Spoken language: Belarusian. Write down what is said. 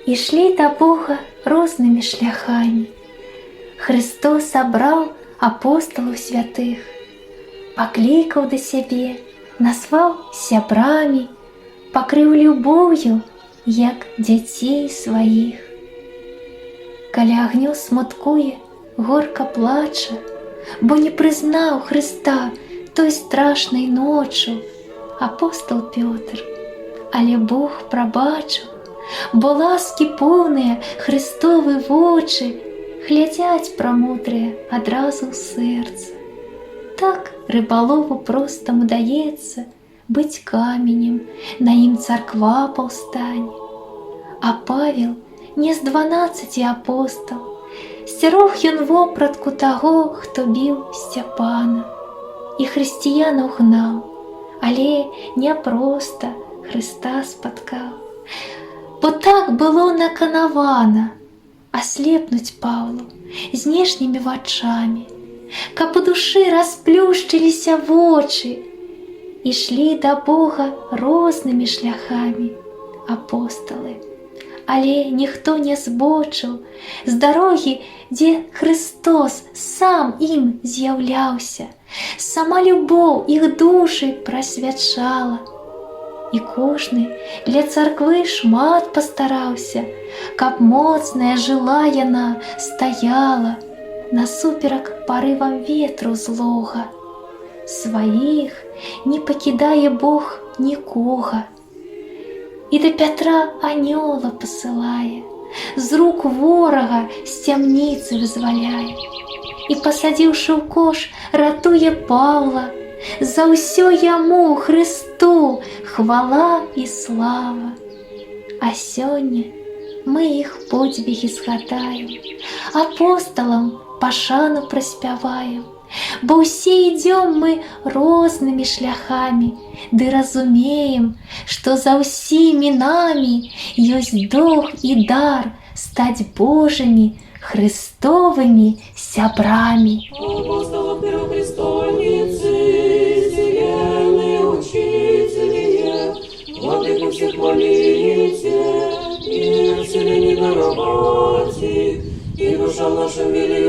Ішлі да Бога рознымі шляхамі. Христос сабраў апосталаў святых, паклікаў да сябе, назваў сябрамі, пакрыў любоўю, як дзяцей сваіх. Каля агню смуткуе, горка плача, бо не прызнаў Хрыста той страшнай ноччу апостол Пётр. Але Бог прабачыў, бо ласкі поўныя Христовы вочы глядзяць прамудрыя адразу ў сэрца. Так рыбалову простаму даецца быць каменем, на ім царква паўстане. А Павел не з 12 апостол, сцярог ён вопратку таго, хто біў Сцяпана. І хрысціянаў гнаў, але не проста Хрыста спаткаў. Бо так было наканавана аслепнуць Паўлу знешнімі вачамі, каб у душы расплюшчыліся вочы. Ішлі да Бога рознымі шляхамі апосталы, але ніхто не збочыў з дарогі, дзе Христос сам ім з'яўляўся, сама любоў іх душы прасвячала. І кожны для царквы шмат пастараўся, каб моцная жыла яна стаяла насуперак парывам ветру злога. Сваіх не пакідае Бог нікога. І да Пятра анёла пасылае, з рук ворага з цямніцы вызваляе. І пасадзіўшы ў кош, ратуе Паўла. За ўсё яму, Хрысту, хвала і слава. А сёння мы іх подзвігі згадаем, апосталам пашану праспяваем, бо ўсе ідзём мы рознымі шляхамі, ды разумеем, што за ўсімі намі ёсць доўг і дар стаць Божымі, Христовымі сябрамі. Апостолов первопрестольницы, зеленые учители, владыку всех молите, и вселенной даровати, и душа наша в мире